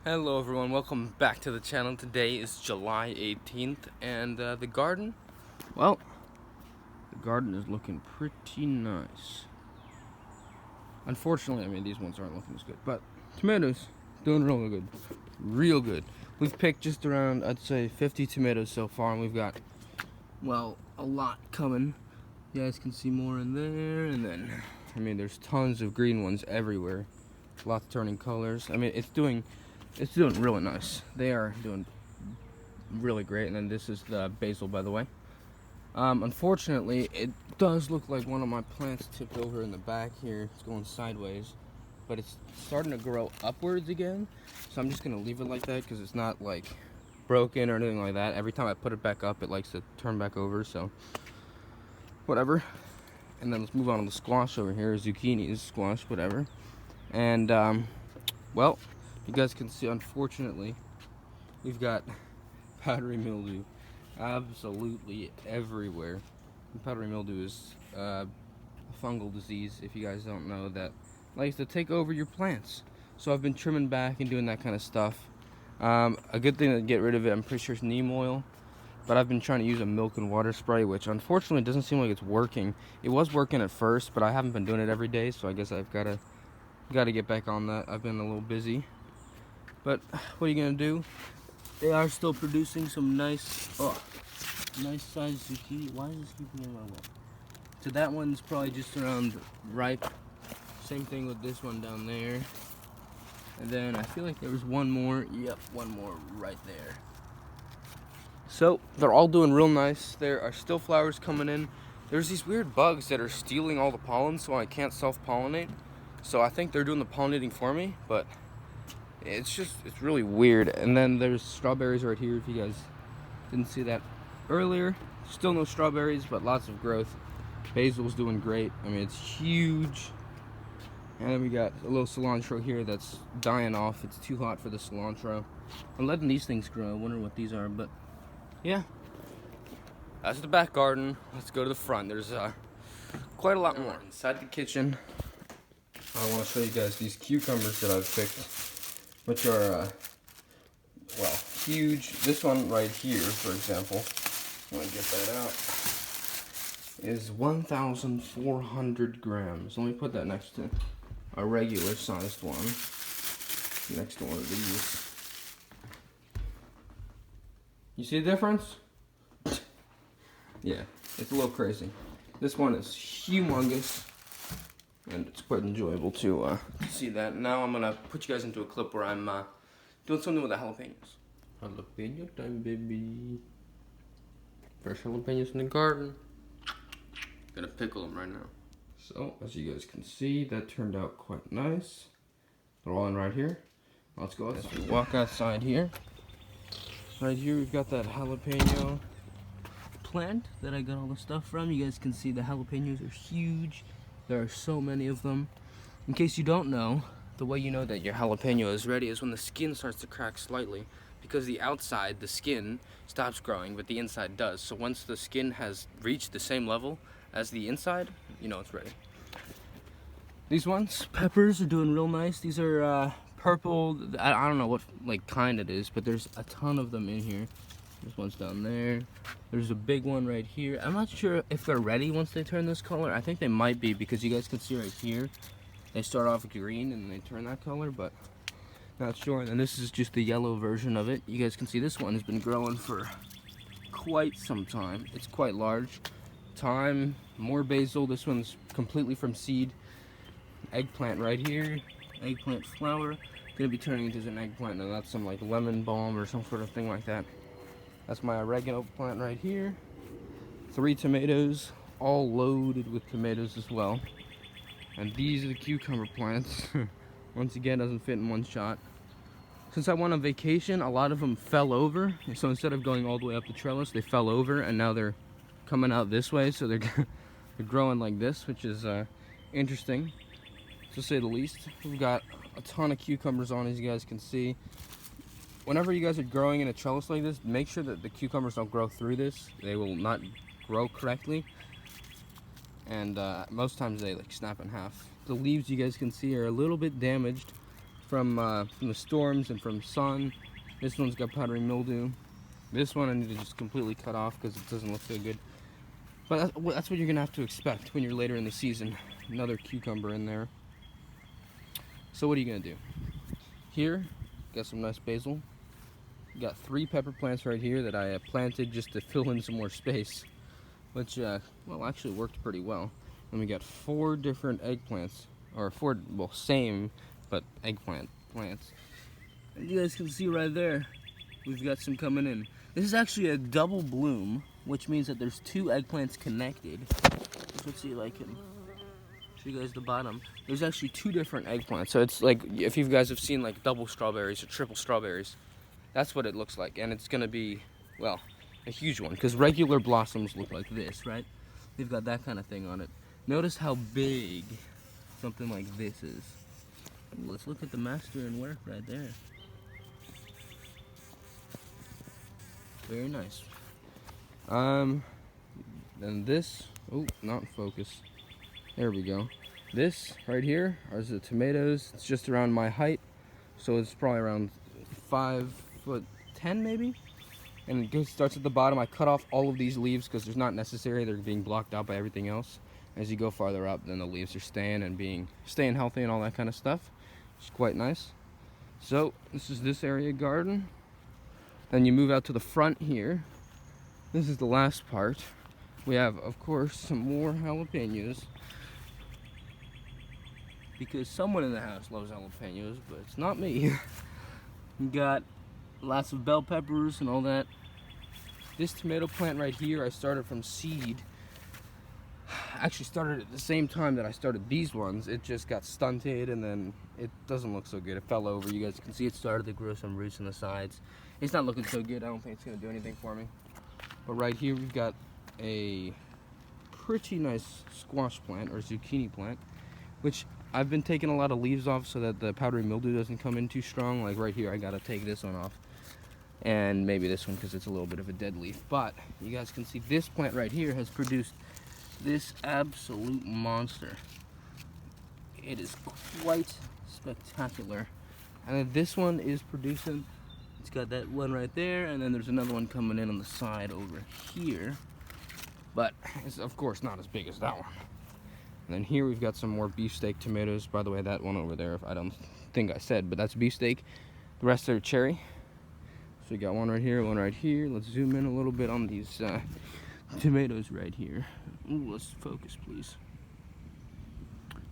Hello everyone, welcome back to the channel. Today is July 18th and the garden, well, the garden is looking pretty nice. Unfortunately, I mean, these ones aren't looking as good, but tomatoes, doing real good, real good. We've picked just around, I'd say, 50 tomatoes so far, and we've got, well, a lot coming. You guys can see more in there, and then, I mean, there's tons of green ones everywhere. Lots turning colors. I mean, it's doing really nice. They are doing really great. And then this is the basil, by the way. Unfortunately, it does look like one of my plants tipped over in the back here. It's going sideways, but it's starting to grow upwards again. So I'm just gonna leave it like that because it's not like broken or anything like that. Every time I put it back up, it likes to turn back over. So whatever. And then let's move on to the squash over here. Zucchini is squash, whatever. And well, you guys can see, unfortunately, we've got powdery mildew absolutely everywhere. And powdery mildew is a fungal disease, if you guys don't know, that likes to take over your plants. So I've been trimming back and doing that kind of stuff. A good thing to get rid of it, I'm pretty sure, is neem oil. But I've been trying to use a milk and water spray, which unfortunately doesn't seem like it's working. It was working at first, but I haven't been doing it every day, so I guess I've got to get back on that. I've been a little busy. But what are you gonna do? They are still producing some nice sized zucchini. Why is this keeping in my way? So that one's probably just around ripe. Same thing with this one down there. And then I feel like there was one more. Yep, one more right there. So they're all doing real nice. There are still flowers coming in. There's these weird bugs that are stealing all the pollen, so I can't self-pollinate. So I think they're doing the pollinating for me, but it's really weird. And then there's strawberries right here, if you guys didn't see that earlier. Still no strawberries, but lots of growth. Basil's doing great. I mean, it's huge. And then we got a little cilantro here that's dying off. It's too hot for the cilantro. I'm letting these things grow. I wonder what these are, but yeah. That's the back garden. Let's go to the front. There's quite a lot more inside the kitchen. I want to show you guys these cucumbers that I've picked, which are, well, huge. This one right here, for example, let me get that out, is 1,400 grams. Let me put that next to a regular sized one, next to one of these. You see the difference? Yeah, it's a little crazy. This one is humongous. And it's quite enjoyable to see that. Now I'm gonna put you guys into a clip where I'm doing something with the jalapenos. Jalapeno time, baby. Fresh jalapenos in the garden. Gonna pickle them right now. So, as you guys can see, that turned out quite nice. They're all in right here. Let's go outside. As we walk outside here. Right here we've got that jalapeno plant that I got all the stuff from. You guys can see the jalapenos are huge. There are so many of them. In case you don't know, the way you know that your jalapeno is ready is when the skin starts to crack slightly, because the outside, the skin, stops growing, but the inside does. So once the skin has reached the same level as the inside, you know it's ready. These ones, peppers, are doing real nice. These are purple. I don't know what kind it is, but there's a ton of them in here. This one's down there. There's a big one right here. I'm not sure if they're ready once they turn this color. I think they might be, because you guys can see right here, they start off green and they turn that color, but not sure. And this is just the yellow version of it. You guys can see this one has been growing for quite some time. It's quite large. Thyme, more basil. This one's completely from seed. Eggplant right here. Eggplant flower. Gonna be turning into an eggplant now. That's some like lemon balm or some sort of thing like that. That's my oregano plant right here. 3 tomatoes, all loaded with tomatoes as well. And these are the cucumber plants. Once again, doesn't fit in one shot. Since I went on vacation, a lot of them fell over. So instead of going all the way up the trellis, they fell over, and now they're coming out this way. So they're growing like this, which is interesting, to say the least. We've got a ton of cucumbers on, as you guys can see. Whenever you guys are growing in a trellis like this, make sure that the cucumbers don't grow through this. They will not grow correctly. And most times they snap in half. The leaves, you guys can see, are a little bit damaged. from the storms and from sun. This one's got powdery mildew. This one I need to just completely cut off because it doesn't look so good. But that's what you're gonna have to expect when you're later in the season. Another cucumber in there. So what are you gonna do? Here, got some nice basil. Got 3 pepper plants right here that I planted just to fill in some more space, which well, actually worked pretty well. And we got 4 different eggplants, or 4, well, same but eggplant plants. And you guys can see right there, we've got some coming in. This is actually a double bloom, which means that there's 2 eggplants connected. Let's see if I can show you guys the bottom. There's actually 2 different eggplants. So it's like, if you guys have seen like double strawberries or triple strawberries, that's what it looks like. And it's gonna be, well, a huge one, because regular blossoms look like this, right? They've got that kind of thing on it. Notice how big something like this is. Let's look at the master and work right there. Very nice. Then this, oh, not in focus. There we go. This right here are the tomatoes. It's just around my height, so it's probably around 5'10" maybe. And it starts at the bottom. I cut off all of these leaves because they're not necessary. They're being blocked out by everything else. As you go farther up, then the leaves are staying and staying healthy and all that kind of stuff. It's quite nice. So this is this area garden. Then you move out to the front here. This is the last part. We have, of course, some more jalapenos, because someone in the house loves jalapenos, but it's not me. We got lots of bell peppers and all that. This tomato plant right here, I started from seed. Actually started at the same time that I started these ones. It just got stunted and then it doesn't look so good. It fell over. You guys can see it started to grow some roots on the sides. It's not looking so good. I don't think it's gonna do anything for me. But right here we've got a pretty nice squash plant or zucchini plant, which I've been taking a lot of leaves off so that the powdery mildew doesn't come in too strong. Like right here, I gotta take this one off. And maybe this one because it's a little bit of a dead leaf. But you guys can see this plant right here has produced this absolute monster. It is quite spectacular. And then this one is producing, it's got that one right there, and then there's another one coming in on the side over here. But it's of course not as big as that one. And then here we've got some more beefsteak tomatoes. By the way, that one over there, I don't think I said, but that's beefsteak. The rest are cherry. So we got one right here, one right here. Let's zoom in a little bit on these tomatoes right here. Ooh, let's focus, please.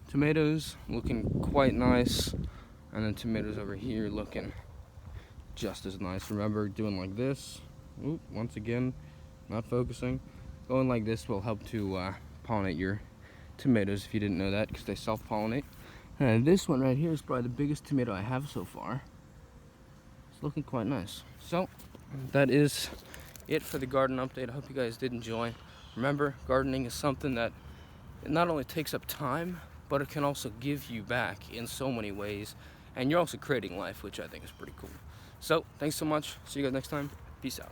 Tomatoes looking quite nice, and then tomatoes over here looking just as nice. Remember, doing like this. Ooh, once again, not focusing. Going like this will help to pollinate your tomatoes, if you didn't know that, because they self-pollinate. And this one right here is probably the biggest tomato I have so far. It's looking quite nice. So that is it for the garden update. I hope you guys did enjoy. Remember, gardening is something that it not only takes up time, but it can also give you back in so many ways, and you're also creating life, which I think is pretty cool. So thanks so much. See you guys next time. Peace out.